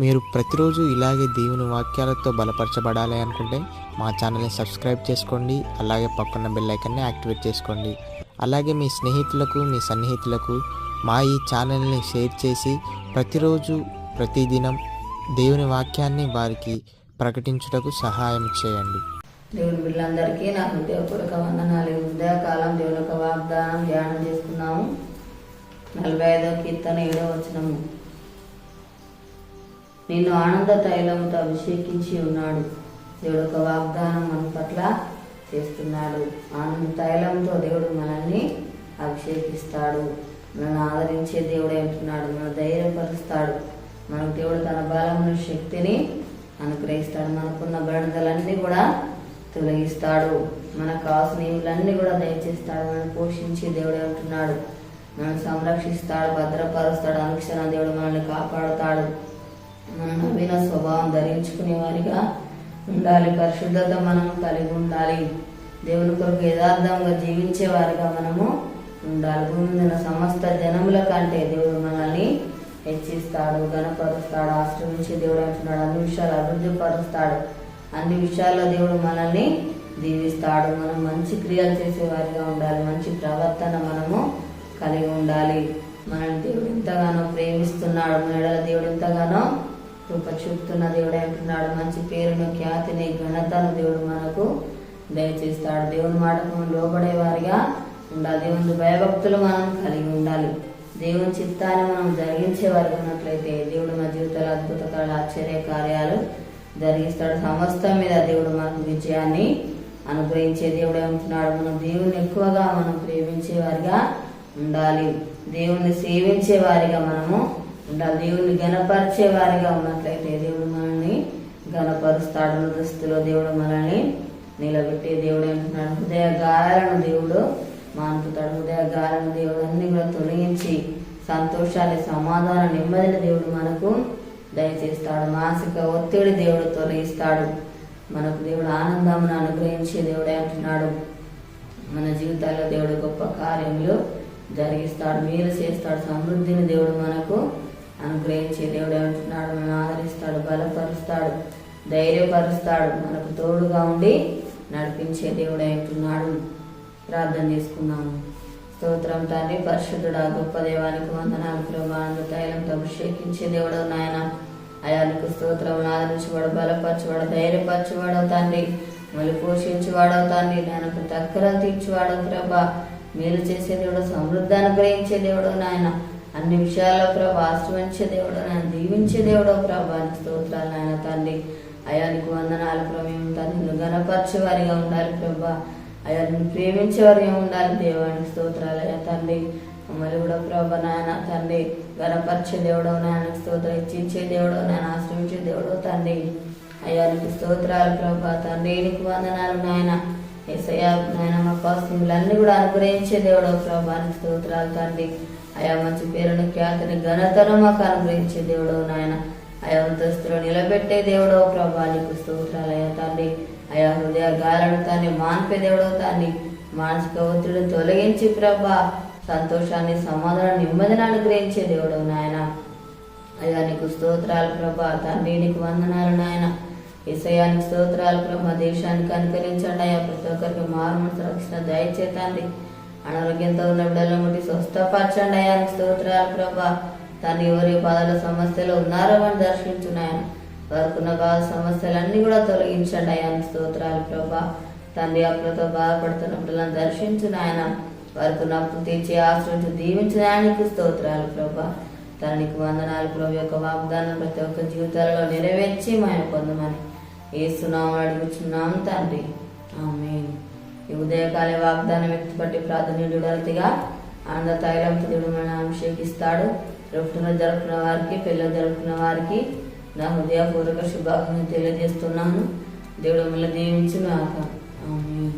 మీరు ప్రతిరోజు ఇలాగే దేవుని వాక్యాలతో బలపరచబడాలి అనుకుంటే మా ఛానల్ని సబ్స్క్రైబ్ చేసుకోండి. అలాగే పక్కన బెల్ ఐకాన్ని యాక్టివేట్ చేసుకోండి. అలాగే మీ స్నేహితులకు, మీ సన్నిహితులకు మా ఈ ఛానల్ని షేర్ చేసి ప్రతిరోజు ప్రతిదినం దేవుని వాక్యాన్ని వారికి ప్రకటించుటకు సహాయం చేయండి. దేవుని బిడ్డలందరికీ నా హృదయపూర్వక వందనాలు. ఉదయకాలం దేవుని యొక్క వాగ్దానం ధ్యానం చేసుకున్నాము. 45వ కీర్తన 7వ వచనము. నిన్ను ఆనంద తైలంతో అభిషేకించి ఉన్నాడు. దేవుడు ఒక వాగ్దానం మన పట్ల చేస్తున్నాడు. ఆనంద తైలంతో దేవుడు మనల్ని అభిషేకిస్తాడు. మనల్ని ఆదరించే దేవుడే అంటున్నాడు. మన ధైర్యపరుస్తాడు. మనకు దేవుడు తన బలమును, శక్తిని అనుగ్రహిస్తాడు. మనకున్న బలదలన్నీ కూడా తొలగిస్తాడు. మనకు కావాల్సిన ఏములన్నీ కూడా దయచేస్తాడు. మనల్ని పోషించి దేవుడే అంటున్నాడు. మనల్ని సంరక్షిస్తాడు, భద్రపరుస్తాడు. అనుక్షణ దేవుడు మనల్ని కాపాడుతాడు. మన నవీన స్వభావం ధరించుకునే వారిగా ఉండాలి. పరిశుద్ధత మనం కలిగి ఉండాలి. దేవుని కొరకు యథార్థంగా జీవించే వారిగా మనము ఉండాలి. భూమి మీద సమస్త జనముల కంటే దేవుడు మనల్ని హెచ్చిస్తాడు, గణపరుస్తాడు, ఆశ్రమించే దేవుడు అంటున్నాడు. అన్ని విషయాలు అభివృద్ధి పరుస్తాడు. అన్ని విషయాల్లో దేవుడు మనల్ని దీవిస్తాడు. మనం మంచి క్రియలు చేసే వారిగా ఉండాలి. మంచి ప్రవర్తన మనము కలిగి ఉండాలి. మనల్ని దేవుడు ఎంతగానో ప్రేమిస్తున్నాడు. మన దేవుడు ఎంతగానో కృప చూపుతున్న దేవుడు అంటున్నాడు. మంచి పేరును, ఖ్యాతిని, ఘనతను దేవుడు మనకు దయచేస్తాడు. దేవుని మాటకు లోబడే వారిగా ఉండాలి. దేవుని భయభక్తులు మనం కలిగి ఉండాలి. దేవుని చిత్తాన్ని మనం జరిగించే వారికి ఉన్నట్లయితే దేవుడు మన జీవితాలు అద్భుత ఆశ్చర్య కార్యాలు జరిగిస్తాడు. సమస్తం మీద దేవుడు మనకు విజయాన్ని అనుగ్రహించే దేవుడే ఉంటున్నాడు. మనం దేవుని ఎక్కువగా మనం ప్రేమించే వారిగా ఉండాలి. దేవుణ్ణి సేవించే వారిగా మనము ఉండాలి. దేవుణ్ణి గణపరిచే వారిగా ఉన్నట్లయితే దేవుడు మనల్ని గణపరుస్తాడు. దృష్టిలో దేవుడు మనల్ని నిలబెట్టే దేవుడు అంటున్నాడు. హృదయ గాయాలను దేవుడు మాన్పుతాడు. హృదయ గాయాలను దేవుడు అన్ని కూడా తొలగించి సంతోషాన్ని, సమాధాన, నెమ్మదిని దేవుడు మనకు దయచేస్తాడు. మానసిక ఒత్తిడి దేవుడు తొలగిస్తాడు. మనకు దేవుడు ఆనందమును అనుగ్రహించే దేవుడే అంటున్నాడు. మన జీవితాల్లో దేవుడు గొప్ప కార్యములు జరిగిస్తాడు, మేలు చేస్తాడు. సమృద్ధిని దేవుడు మనకు అనుగ్రహించే దేవుడే అంటున్నాడు. మనం ఆదరిస్తాడు, బలపరుస్తాడు, ధైర్యపరుస్తాడు. మనకు తోడుగా ఉండి నడిపించే దేవుడే అంటున్నాడు. ప్రార్థన చేసుకున్నాము. స్తోత్రం తండ్రి, పరిశుద్ధుడా, గొప్ప దేవానికి వందనాలు. ప్రభానంద తైలంతో అభిషేకించే దేవుడు నాయన. అయానికి స్తోత్రం. ఆదరించబడు, బలపరచబడు, ధైర్యపరచబడవు తండ్రి. మళ్ళీ పోషించేవాడవు తండ్రి. నాయన ప్రతి అక్కరలు తీర్చేవాడవు ప్రభా. మేలు చేసే దేవుడు, సమృద్ధి అనుగ్రహించే దేవుడు నాయన. అన్ని విషయాల్లో ప్రభా ఆశ్రమించే దేవుడు నాయన. దీవించే దేవుడు ప్రభా. స్తోత్రాలు నాయన తండ్రి. అయానికి వందనాలు ప్రభావం తండ్రి. గణపరిచే వారిగా ఉండాలి ప్రభా. అయ్యా నిన్ను ప్రేమించేవారిగా ఉండాలి. దేవానికి స్తోత్రాలు అయ్యా తండ్రి. మమ్మల్ని కూడా ప్రభా నాయన తండ్రి గణపరిచే దేవుడు నాయన. స్తోత్రం ఇచ్చించే దేవుడు నాయన. ఆశ్రమించే దేవుడు తండ్రి. అయ్యా నీకు స్తోత్రాలు ప్రభా తండ్రి. నీకు వందనాలు నాయన. యేసయ్యా నాయన మా కాస్ట్యూమ్లన్నీ కూడా అనుగ్రహించే దేవుడు ప్రభా. నీకు స్తోత్రాలు తండ్రి. అయా మంచి పేరును, ఖ్యాతిని, ఘనతను మాకు అనుగ్రహించే దేవుడు నాయన. అయా అంతస్తులో నిలబెట్టే దేవుడు ప్రభా. నీకు స్తోత్రాలు అయ్యా తండ్రి. అయా హృదయ గాయాలను తాన్ని మాన్పే దేవుడు తాన్ని. మానసిక ఒత్తిడిని తొలగించి ప్రభా సంతోషాన్ని, సమాధానం, నెమ్మదిని అనుగ్రహించే దేవుడు నాయన. అయ్యా నీకు స్తోత్రాలు ప్రభా తండ్రి. నీకు వందనాలు నాయన. యేసయ్యానికి స్తోత్రాలు ప్రభా. దేశానికి అనుకరించండి అయ్యా. ప్రతి ఒక్కరికి మారుమనసు రక్షణ దయచేతండి. అనారోగ్యంతో ఉన్న బిడ్డలను ముట్టి స్వస్థపరచండి అయ్యా. స్తోత్రాలు ప్రభా తండ్రి. ఎవరి బాధల సమస్యలు ఉన్నారో అని దర్శించున్నాయన. వారికున్న బాధ సమస్యలన్నీ కూడా తొలగించండి అయ్యా. స్తోత్రాలు ప్రభా తండ్రి. అప్పులతో బాధపడుతున్న బిడ్డలను దర్శించిన ఆయన. వారికి అప్పు తీర్చి ఆశ్రయించి దీవించిన ఆయనకు స్తోత్రాలు ప్రభా. తననికి వందనాలు ప్రభు. యొక్క వాగ్దానం ప్రతి ఒక్క జీవితాలలో నెరవేర్చి ఆయన పొందమని యేసునామములో అడుగుచున్నాం తండ్రి. ఆమేన్. ఈ ఉదయకాల వాగ్దానం ఎత్తిపట్టి ప్రార్థనీయుడుగా ఆనంద తైలంతో దేవుడు మన అభిషేకిస్తాడు. పుట్టిన జరుపుకున్న వారికి, పిల్లలు జరుపుకున్న వారికి నా హృదయపూర్వక శుభాకాంక్షలు తెలియజేస్తున్నాను. దేవుడు మిమ్మల్ని దీవించును గాక. ఆమేన్.